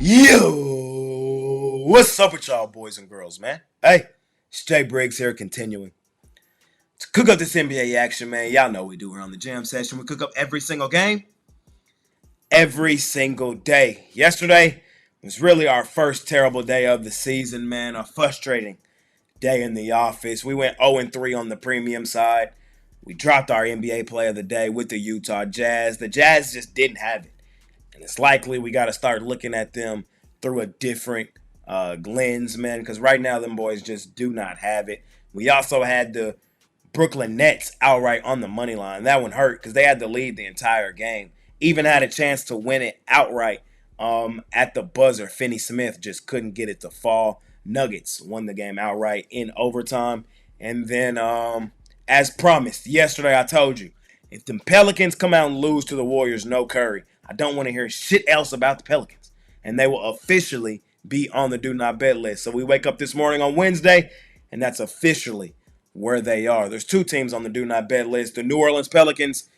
Yo, what's up with y'all boys and girls, man? Hey, it's Jay Briggs here, continuing to cook up this NBA action, man. Y'all know we do here on the jam session. We cook up every single game, every single day. Yesterday was really our first terrible day of the season, man. A frustrating day in the office. We went 0-3 on the premium side. We dropped our NBA play of the day with the Utah Jazz. The Jazz just didn't have it. And it's likely we got to start looking at them through a different lens, man, because right now them boys just do not have it. We also had the Brooklyn Nets outright on the money line. That one hurt because they had the lead the entire game. Even had a chance to win it outright at the buzzer. Finney Smith just couldn't get it to fall. Nuggets won the game outright in overtime. And then, as promised, yesterday I told you, if the Pelicans come out and lose to the Warriors, no Curry, I don't want to hear shit else about the Pelicans. And they will officially be on the do not bet list. So we wake up this morning on Wednesday, and that's officially where they are. There's two teams on the do not bet list, the New Orleans Pelicans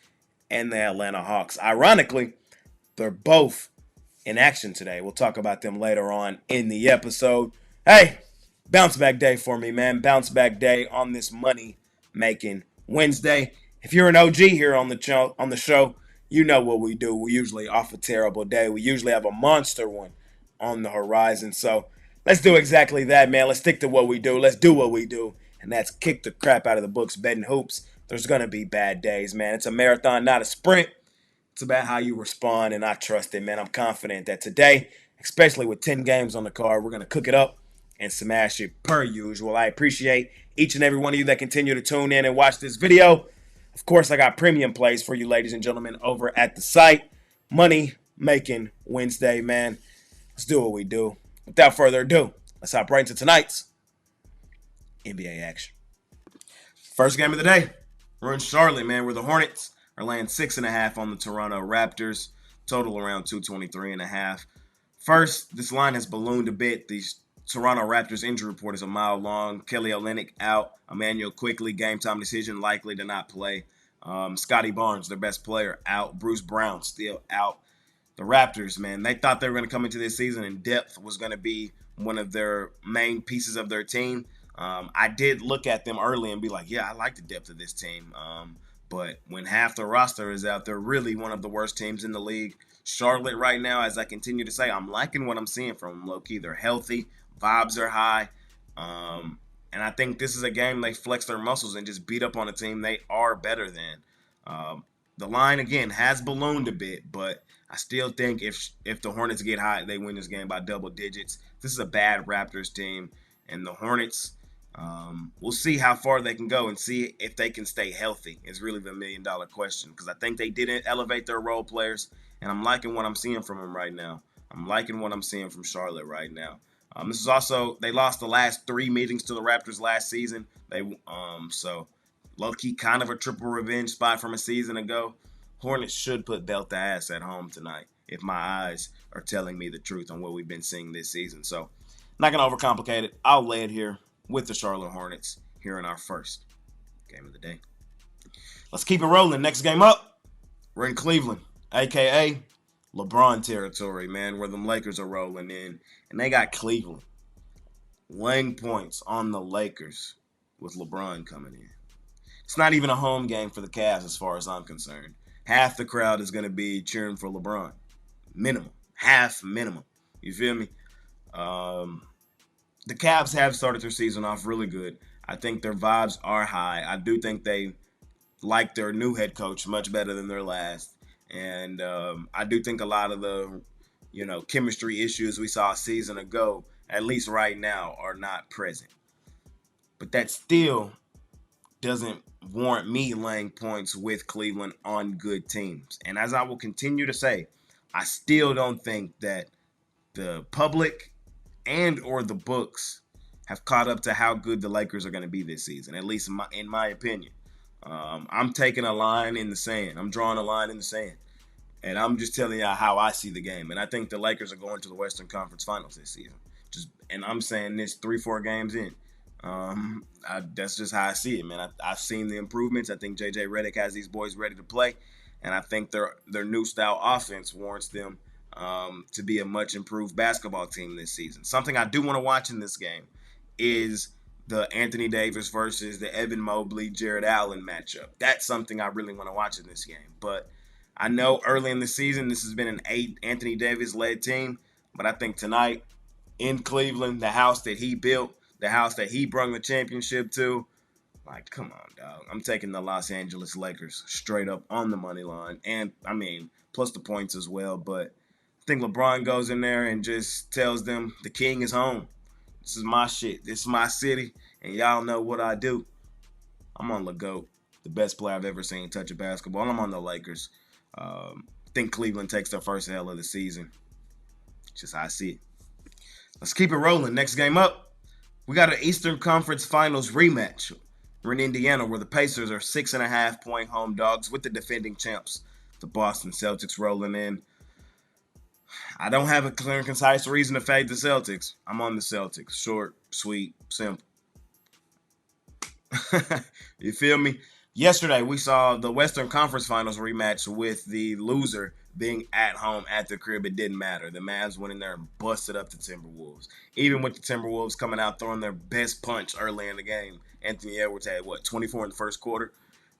and the Atlanta Hawks. Ironically, they're both in action today. We'll talk about them later on in the episode. Hey, bounce back day for me, man. Bounce back day on this money making Wednesday. If you're an OG here on the show, you know what we do. We usually off a terrible day. We usually have a monster one on the horizon. So let's do exactly that, man. Let's stick to what we do. Let's do what we do. And that's kick the crap out of the books, betting hoops. There's going to be bad days, man. It's a marathon, not a sprint. It's about how you respond, and I trust it, man. I'm confident that today, especially with 10 games on the card, we're going to cook it up and smash it per usual. I appreciate each and every one of you that continue to tune in and watch this video. Of course, I got premium plays for you, ladies and gentlemen, over at the site. Money making Wednesday, man. Let's do what we do. Without further ado, let's hop right into tonight's NBA action. First game of the day. We're in Charlotte, man, where the Hornets are laying 6.5 on the Toronto Raptors. Total around 223.5. First, this line has ballooned a bit. The Toronto Raptors injury report is a mile long. Kelly Olynyk out. Emmanuel Quickley, game time decision, likely to not play. Scotty Barnes, their best player, out. Bruce Brown still out. The Raptors, man, they thought they were going to come into this season and depth was going to be one of their main pieces of their team. I did look at them early and be like, yeah, I like the depth of this team. But when half the roster is out, they're really one of the worst teams in the league. Charlotte right now, as I continue to say, I'm liking what I'm seeing from them, low-key. They're healthy. Vibes are high. And I think this is a game they flex their muscles and just beat up on a team they are better than. The line, again, has ballooned a bit, but I still think if the Hornets get hot, they win this game by double digits. This is a bad Raptors team, and the Hornets, we'll see how far they can go and see if they can stay healthy is really the million-dollar question, because I think they didn't elevate their role players, and I'm liking what I'm seeing from them right now. I'm liking what I'm seeing from Charlotte right now. This is also, they lost the last 3 meetings to the Raptors last season. So low-key kind of a triple revenge spot from a season ago. Hornets should put belt to ass at home tonight if my eyes are telling me the truth on what we've been seeing this season. So not going to overcomplicate it. I'll lay it here with the Charlotte Hornets here in our first game of the day. Let's keep it rolling. Next game up, we're in Cleveland, a.k.a. LeBron territory, man, where them Lakers are rolling in. And they got Cleveland laying points on the Lakers with LeBron coming in. It's not even a home game for the Cavs as far as I'm concerned. Half the crowd is going to be cheering for LeBron. Minimum. Half minimum. You feel me? The Cavs have started their season off really good. I think their vibes are high. I do think they like their new head coach much better than their last. And I do think a lot of the, chemistry issues we saw a season ago, at least right now, are not present. But that still doesn't warrant me laying points with Cleveland on good teams. And as I will continue to say, I still don't think that the public and or the books have caught up to how good the Lakers are going to be this season, at least in my opinion. I'm taking a line in the sand. I'm drawing a line in the sand. And I'm just telling you how I see the game. And I think the Lakers are going to the Western Conference Finals this season. And I'm saying this 3-4 games in. That's just how I see it, man. I've seen the improvements. I think J.J. Redick has these boys ready to play. And I think their new style offense warrants them to be a much improved basketball team this season. Something I do want to watch in this game is the Anthony Davis versus the Evan Mobley, Jared Allen matchup. That's something I really want to watch in this game. But I know early in the season this has been an Anthony Davis-led team, but I think tonight in Cleveland, the house that he built, the house that he brought the championship to, like, come on, dog. I'm taking the Los Angeles Lakers straight up on the money line. And, I mean, plus the points as well. But I think LeBron goes in there and just tells them the king is home. This is my shit. This is my city. And y'all know what I do. I'm on the GOAT, the best player I've ever seen touch a basketball. And I'm on the Lakers. I think Cleveland takes their first L of the season. It's just how I see it. Let's keep it rolling. Next game up, we got an Eastern Conference Finals rematch. We're in Indiana, where the Pacers are 6.5-point home dogs with the defending champs, the Boston Celtics, rolling in. I don't have a clear and concise reason to fade the Celtics. I'm on the Celtics. Short, sweet, simple. You feel me? Yesterday, we saw the Western Conference Finals rematch with the loser being at home at the crib. It didn't matter. The Mavs went in there and busted up the Timberwolves. Even with the Timberwolves coming out throwing their best punch early in the game. Anthony Edwards had, 24 in the first quarter?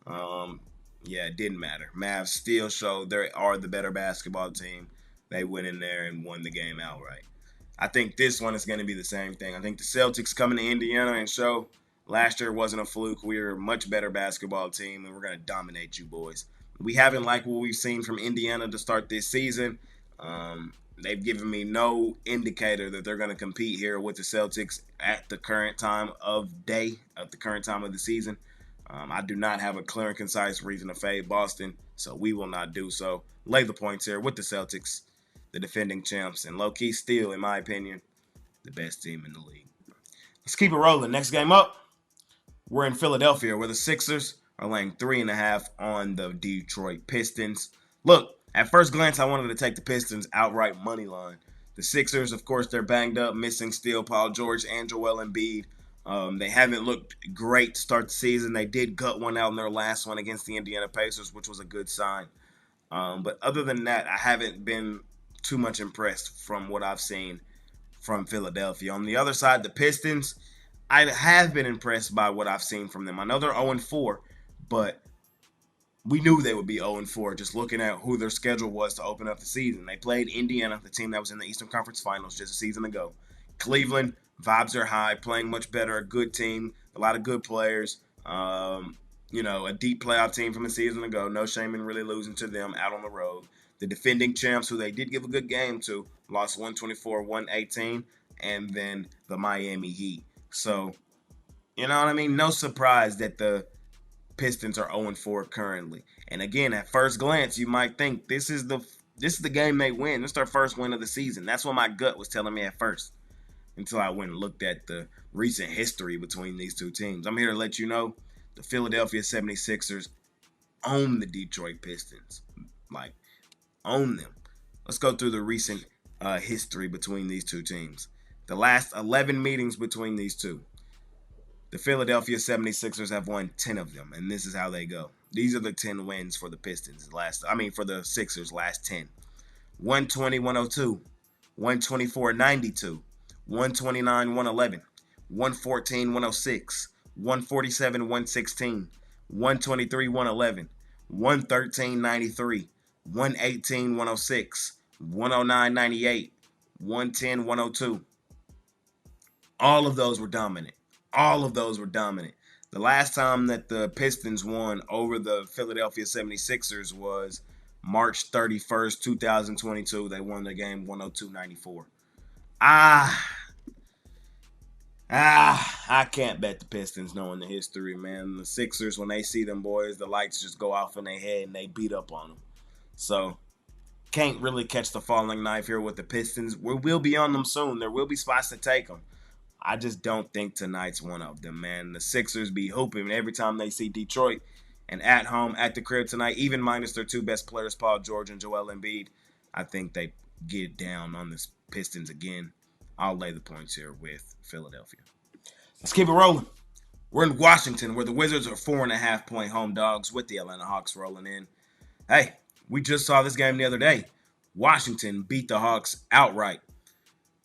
Yeah, it didn't matter. Mavs still showed they are the better basketball team. They went in there and won the game outright. I think this one is going to be the same thing. I think the Celtics coming to Indiana and show last year wasn't a fluke. We were a much better basketball team, and we're going to dominate you boys. We haven't liked what we've seen from Indiana to start this season. They've given me no indicator that they're going to compete here with the Celtics at the current time of day, at the current time of the season. I do not have a clear and concise reason to fade Boston, so we will not do so. Lay the points here with the Celtics, the defending champs, and low-key still, in my opinion, the best team in the league. Let's keep it rolling. Next game up, we're in Philadelphia, where the Sixers are laying 3.5 on the Detroit Pistons. Look, at first glance, I wanted to take the Pistons outright money line. The Sixers, of course, they're banged up, missing still Paul George and Joel Embiid. They haven't looked great to start the season. They did gut one out in their last one against the Indiana Pacers, which was a good sign. But other than that, I haven't been too much impressed from what I've seen from Philadelphia. On the other side, the Pistons, I have been impressed by what I've seen from them. I know they're 0-4, but we knew they would be 0-4 just looking at who their schedule was to open up the season. They played Indiana, the team that was in the Eastern Conference Finals just a season ago. Cleveland, vibes are high, playing much better, a good team, a lot of good players. A deep playoff team from a season ago. No shame in really losing to them out on the road. The defending champs, who they did give a good game to, lost 124-118, and then the Miami Heat. So, you know what I mean? No surprise that the Pistons are 0-4 currently. And again, at first glance, you might think this is the game they win. This is their first win of the season. That's what my gut was telling me at first, until I went and looked at the recent history between these two teams. I'm here to let you know the Philadelphia 76ers own the Detroit Pistons. Like, own them. Let's go through the recent history between these two teams. The last 11 meetings between these two. The Philadelphia 76ers have won 10 of them, and this is how they go. These are the 10 wins for the Pistons for the Sixers last 10. 120-102, 124-92, 129-111, 114-106, 147-116, 123-111, 113-93, 118-106, 109-98, 110-102. All of those were dominant. The last time that the Pistons won over the Philadelphia 76ers was March 31st, 2022. They won the game 102-94. I can't bet the Pistons knowing the history, man. The Sixers, when they see them boys, the lights just go off in their head and they beat up on them. So, can't really catch the falling knife here with the Pistons. We will be on them soon. There will be spots to take them. I just don't think tonight's one of them, man. The Sixers be hooping every time they see Detroit. And at home, at the crib tonight, even minus their two best players, Paul George and Joel Embiid, I think they get down on the Pistons again. I'll lay the points here with Philadelphia. Let's keep it rolling. We're in Washington, where the Wizards are 4.5-point home dogs with the Atlanta Hawks rolling in. Hey, we just saw this game the other day. Washington beat the Hawks outright,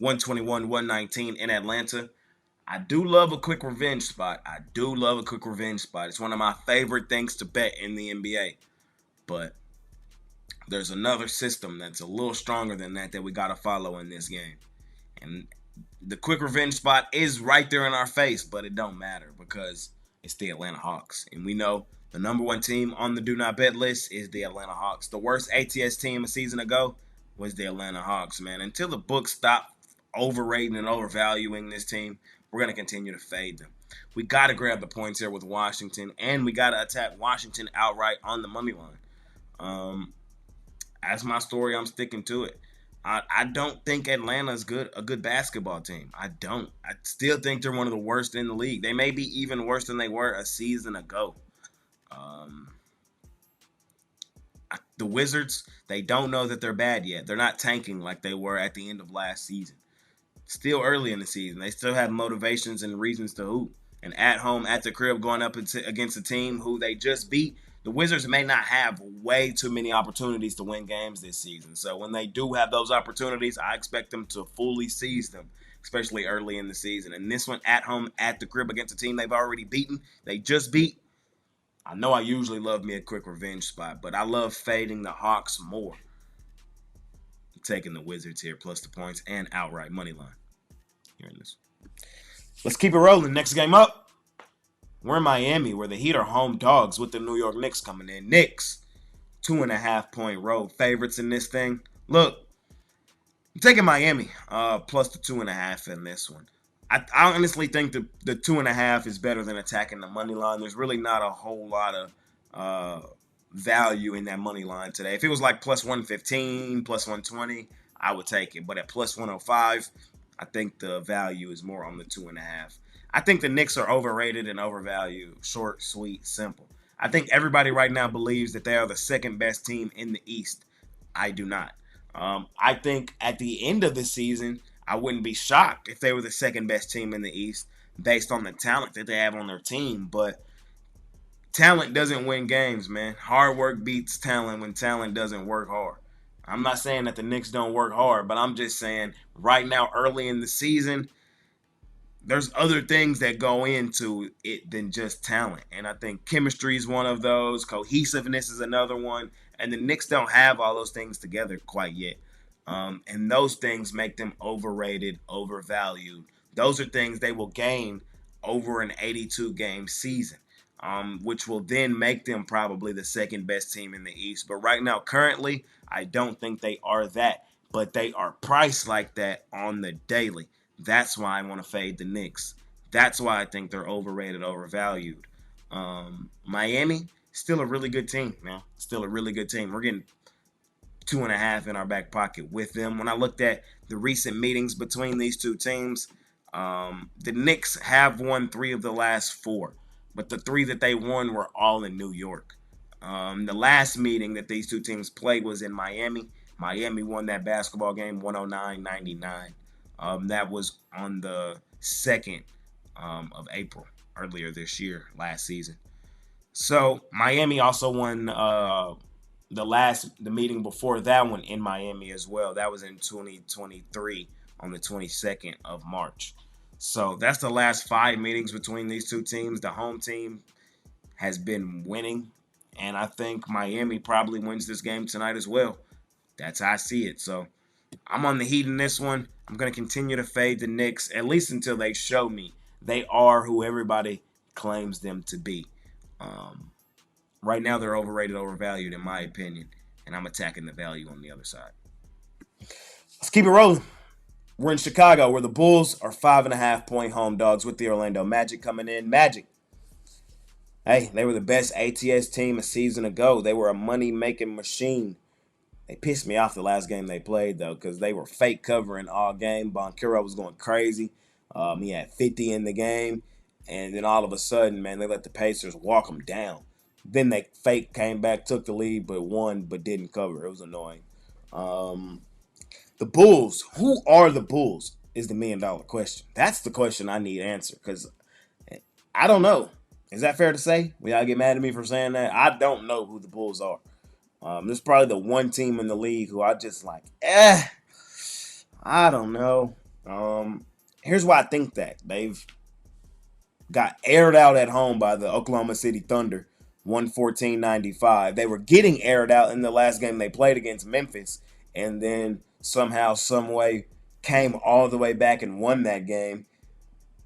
121-119 in Atlanta. I do love a quick revenge spot. It's one of my favorite things to bet in the NBA. But there's another system that's a little stronger than that we got to follow in this game. And the quick revenge spot is right there in our face, but it don't matter because it's the Atlanta Hawks. And we know the number one team on the do not bet list is the Atlanta Hawks. The worst ATS team a season ago was the Atlanta Hawks, man. Until the books stop overrating and overvaluing this team, we're going to continue to fade them. We got to grab the points here with Washington, and we got to attack Washington outright on the money line. That's my story. I'm sticking to it. I don't think Atlanta's a good basketball team. I don't. I still think they're one of the worst in the league. They may be even worse than they were a season ago. The Wizards, they don't know that they're bad yet. They're not tanking like they were at the end of last season. Still early in the season. They still have motivations and reasons to hoop. And at home, at the crib, going up against a team who they just beat, the Wizards may not have way too many opportunities to win games this season. So when they do have those opportunities, I expect them to fully seize them, especially early in the season. And this one at home, at the crib against a team they've already beaten, they just beat. I know I usually love me a quick revenge spot, but I love fading the Hawks more. I'm taking the Wizards here, plus the points and outright money line. Here in this. Let's keep it rolling. Next game up. We're in Miami, where the Heat are home dogs with the New York Knicks coming in. Knicks, 2.5-point road favorites in this thing. Look, I'm taking Miami, plus the 2.5 in this one. I honestly think the 2.5 is better than attacking the money line. There's really not a whole lot of value in that money line today. If it was like plus 115, plus 120, I would take it. But at plus 105, I think the value is more on the 2.5. I think the Knicks are overrated and overvalued. Short, sweet, simple. I think everybody right now believes that they are the second best team in the East. I do not. I think at the end of the season, I wouldn't be shocked if they were the second best team in the East based on the talent that they have on their team. But talent doesn't win games, man. Hard work beats talent when talent doesn't work hard. I'm not saying that the Knicks don't work hard, but I'm just saying right now, early in the season, there's other things that go into it than just talent. And I think chemistry is one of those. Cohesiveness is another one. And the Knicks don't have all those things together quite yet. And those things make them overrated, overvalued. Those are things they will gain over an 82-game season, which will then make them probably the second best team in the East. But right now, currently, I don't think they are that. But they are priced like that on the daily. That's why I want to fade the Knicks. That's why I think they're overrated, overvalued. Miami, still a really good team, man. Still a really good team. We're getting 2.5 in our back pocket with them. When I looked at the recent meetings between these two teams, the Knicks have won 3 of the last 4. But the 3 that they won were all in New York. The last meeting that these two teams played was in Miami. Miami won that basketball game 109-99. That was on the 2nd of April, earlier this year, last season. So Miami also won the meeting before that one in Miami as well. That was in 2023 on the 22nd of March. So that's the last 5 meetings between these two teams. The home team has been winning, and I think Miami probably wins this game tonight as well. That's how I see it. So I'm on the Heat in this one. I'm going to continue to fade the Knicks, at least until they show me they are who everybody claims them to be. Right now, they're overrated, overvalued, in my opinion, and I'm attacking the value on the other side. Let's keep it rolling. We're in Chicago, where the Bulls are 5.5-point home dogs with the Orlando Magic coming in. Magic, hey, they were the best ATS team a season ago. They were a money-making machine. They pissed me off the last game they played, though, because they were fake covering all game. Boncaro was going crazy. He had 50 in the game. And then all of a sudden, man, they let the Pacers walk them down. Then they fake came back, took the lead, but won, but didn't cover. It was annoying. The Bulls, who are the Bulls, is the million-dollar question. That's the question I need answered, because I don't know. Is that fair to say? Will y'all get mad at me for saying that? I don't know who the Bulls are. This is probably the one team in the league who I just like, I don't know. Here's why I think that. They've got aired out at home by the Oklahoma City Thunder, 114-95. They were getting aired out in the last game they played against Memphis, and then somehow, some way, came all the way back and won that game.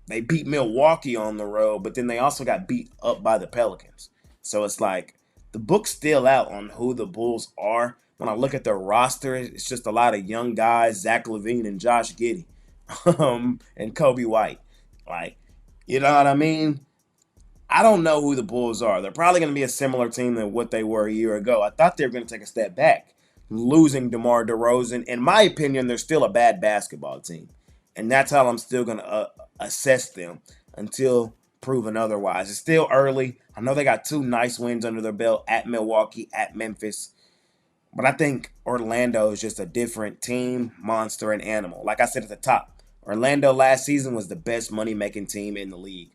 They beat Milwaukee on the road, but then they also got beat up by the Pelicans. So it's like the book's still out on who the Bulls are. When I look at their roster, it's just a lot of young guys, Zach LaVine and Josh Giddey, and Kobe White. Like, you know what I mean? I don't know who the Bulls are. They're probably going to be a similar team than what they were a year ago. I thought they were going to take a step back, losing DeMar DeRozan. In my opinion, they're still a bad basketball team. And that's how I'm still going to assess them until proven otherwise. It's still early. I know they got 2 nice wins under their belt at Milwaukee, at Memphis. But I think Orlando is just a different team, monster, and animal. Like I said at the top, Orlando last season was the best money-making team in the league.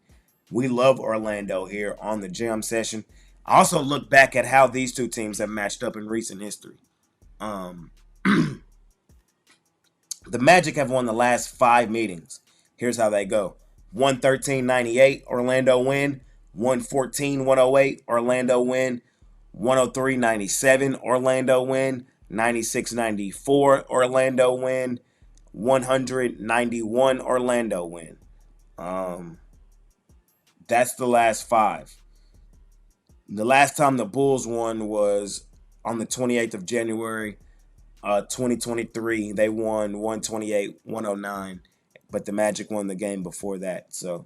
We love Orlando here on the Jam Session. I also look back at how these two teams have matched up in recent history. The Magic have won the last 5 meetings. Here's how they go. 113-98, Orlando win. 114-108, Orlando win. 103-97, Orlando win. 96-94, Orlando win. 191, Orlando win. That's the last 5. The last time the Bulls won was on the 28th of January, 2023. They won 128-109, but the Magic won the game before that. So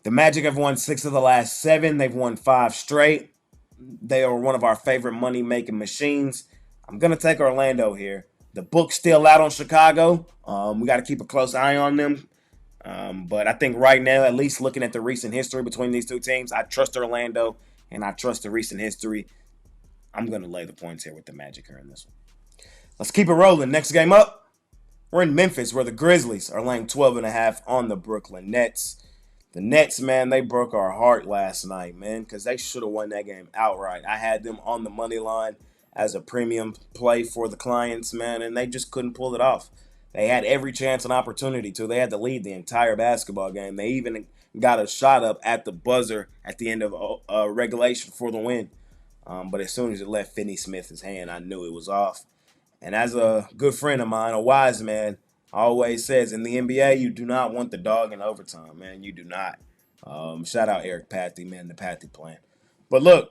the Magic have won 6 of the last 7. They've won 5 straight. They are one of our favorite money-making machines. I'm going to take Orlando here. The book's still out on Chicago. We got to keep a close eye on them. But I think right now, at least looking at the recent history between these two teams, I trust Orlando and I trust the recent history. I'm going to lay the points here with the Magic here in this one. Let's keep it rolling. Next game up, we're in Memphis where the Grizzlies are laying 12.5 on the Brooklyn Nets. The Nets, man, they broke our heart last night, man, because they should have won that game outright. I had them on the money line as a premium play for the clients, man, and they just couldn't pull it off. They had every chance and opportunity to. They had to lead the entire basketball game. They even got a shot up at the buzzer at the end of regulation for the win. But as soon as it left Finney-Smith's hand, I knew it was off. And as a good friend of mine, a wise man, always says, in the NBA, you do not want the dog in overtime, man. You do not. Shout out Eric Pathy, man, the Pathy plan. But look,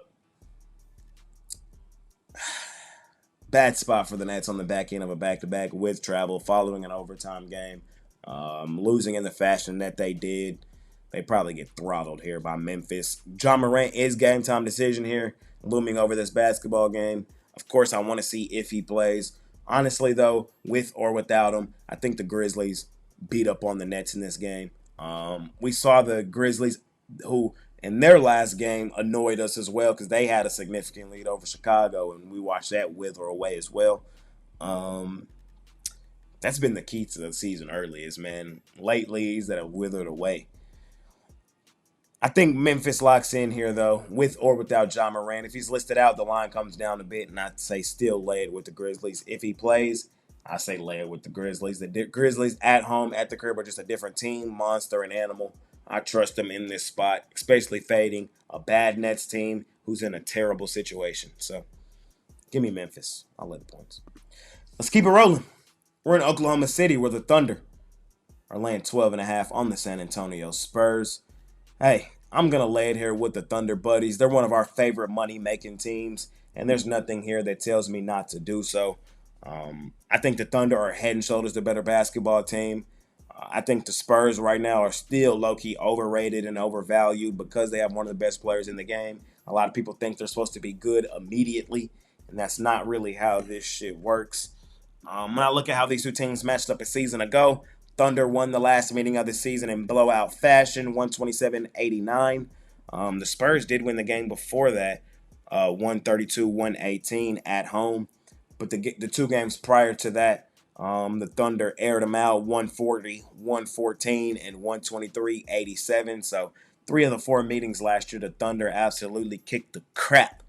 bad spot for the Nets on the back end of a back-to-back with travel following an overtime game. Losing in the fashion that they did. They probably get throttled here by Memphis. Ja Morant is game-time decision here, looming over this basketball game. Of course, I want to see if he plays. Honestly, though, with or without him, I think the Grizzlies beat up on the Nets in this game. We saw the Grizzlies, who in their last game annoyed us as well because they had a significant lead over Chicago, and we watched that with or away as well. That's been the key to the season early is, man, late leads that have withered away. I think Memphis locks in here, though, with or without Ja Morant. If he's listed out, the line comes down a bit, and I'd say still lay it with the Grizzlies. If he plays, I say lay it with the Grizzlies. The Grizzlies at home, at the crib, are just a different team, monster and animal. I trust them in this spot, especially fading a bad Nets team who's in a terrible situation. So, give me Memphis. I'll lay the points. Let's keep it rolling. We're in Oklahoma City where the Thunder are laying 12.5 on the San Antonio Spurs. Hey, I'm going to lay it here with the Thunder Buddies. They're one of our favorite money-making teams, and there's nothing here that tells me not to do so. I think the Thunder are head and shoulders the better basketball team. I think the Spurs right now are still low-key overrated and overvalued because they have one of the best players in the game. A lot of people think they're supposed to be good immediately, and that's not really how this shit works. When I look at how these two teams matched up a season ago, Thunder won the last meeting of the season in blowout fashion, 127-89. The Spurs did win the game before that, 132-118 at home. But the 2 games prior to that, the Thunder aired them out, 140-114 and 123-87. So 3 of the 4 meetings last year, the Thunder absolutely kicked the crap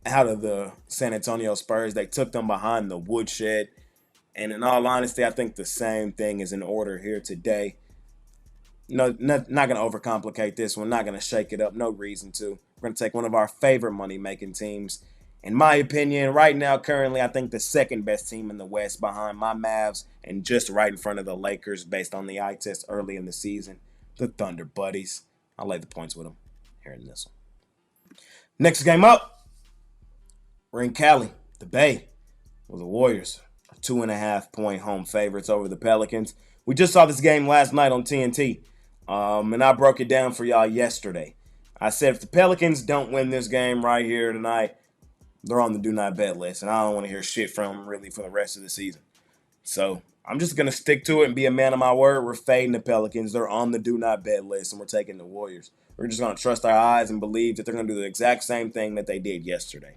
out of the San Antonio Spurs. They took them behind the woodshed. And in all honesty, I think the same thing is in order here today. No, not going to overcomplicate this one. Not going to shake it up. No reason to. We're going to take one of our favorite money-making teams. In my opinion, right now, currently, I think the second best team in the West behind my Mavs and just right in front of the Lakers based on the eye test early in the season. The Thunder Buddies. I'll lay the points with them here in this one. Next game up, we're in Cali, the Bay, with the Warriors. 2.5-point home favorites over the Pelicans. We just saw this game last night on TNT, and I broke it down for y'all yesterday. I said if the Pelicans don't win this game right here tonight, they're on the do not bet list, and I don't want to hear shit from them really for the rest of the season. So I'm just going to stick to it and be a man of my word. We're fading the Pelicans. They're on the do not bet list, and we're taking the Warriors. We're just going to trust our eyes and believe that they're going to do the exact same thing that they did yesterday.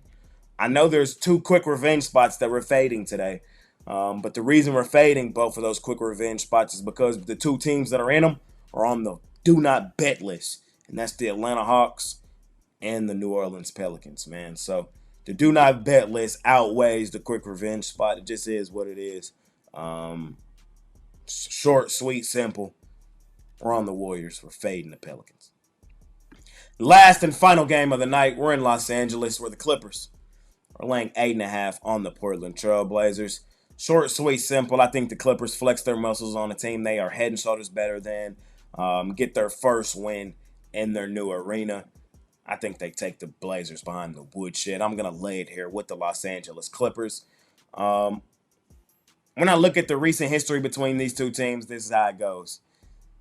I know there's 2 quick revenge spots that we're fading today. But the reason we're fading both of those quick revenge spots is because the 2 teams that are in them are on the do not bet list. And that's the Atlanta Hawks and the New Orleans Pelicans, man. So the do not bet list outweighs the quick revenge spot. It just is what it is. Short, sweet, simple. We're on the Warriors. We're fading the Pelicans. Last and final game of the night, we're in Los Angeles where the Clippers are laying 8.5 on the Portland Trail Blazers. Short, sweet, simple. I think the Clippers flex their muscles on a team they are head and shoulders better than. Get their first win in their new arena. I think they take the Blazers behind the woodshed. I'm going to lay it here with the Los Angeles Clippers. When I look at the recent history between these 2 teams, this is how it goes.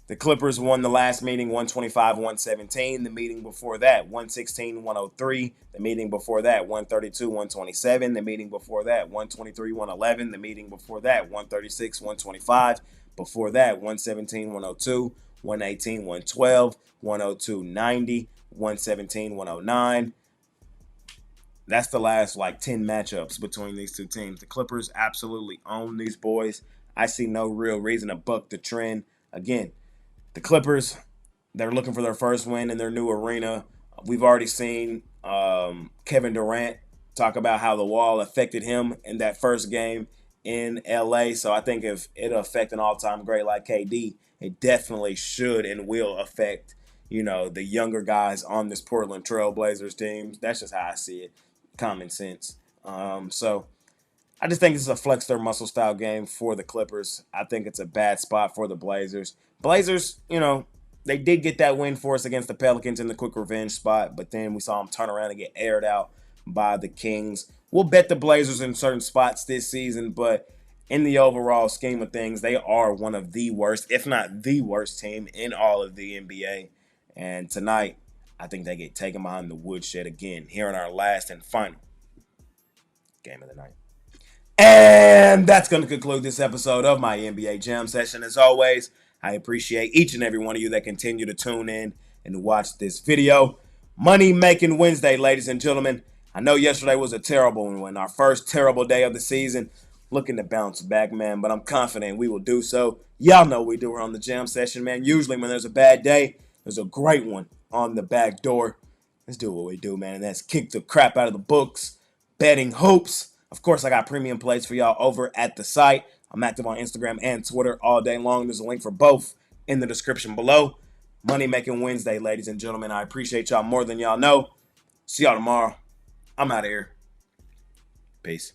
The Clippers won the last meeting 125-117. The meeting before that, 116-103. The meeting before that, 132-127. The meeting before that, 123-111. The meeting before that, 136-125. Before that, 117-102, 118-112, 102-90, 117-109. That's the last 10 matchups between these 2 teams. The Clippers absolutely own these boys. I see no real reason to buck the trend. Again, the Clippers, they're looking for their first win in their new arena. We've already seen Kevin Durant talk about how the wall affected him in that first game in LA. So I think if it'll affect an all-time great like KD, it definitely should and will affect, the younger guys on this Portland Trail Blazers team. That's just how I see it. Common sense. So I just think this is a flex their muscle style game for the Clippers. I think it's a bad spot for the Blazers. Blazers, they did get that win for us against the Pelicans in the quick revenge spot, but then we saw them turn around and get aired out by the Kings. We'll bet the Blazers in certain spots this season, but in the overall scheme of things, they are one of the worst, if not the worst team in all of the NBA. And tonight, I think they get taken behind the woodshed again here in our last and final game of the night. And that's going to conclude this episode of my NBA Jam Session. As always, I appreciate each and every one of you that continue to tune in and watch this video. Money Making Wednesday, ladies and gentlemen. I know yesterday was a terrible one, our first terrible day of the season. Looking to bounce back, man, but I'm confident we will do so. Y'all know we do. We're on the Jam Session, man. Usually when there's a bad day, there's a great one on the back door. Let's do what we do, man, and that's kick the crap out of the books, betting hoops. Of course, I got premium plays for y'all over at the site. I'm active on Instagram and Twitter all day long. There's a link for both in the description below. Money Making Wednesday, ladies and gentlemen. I appreciate y'all more than y'all know. See y'all tomorrow. I'm out of here. Peace.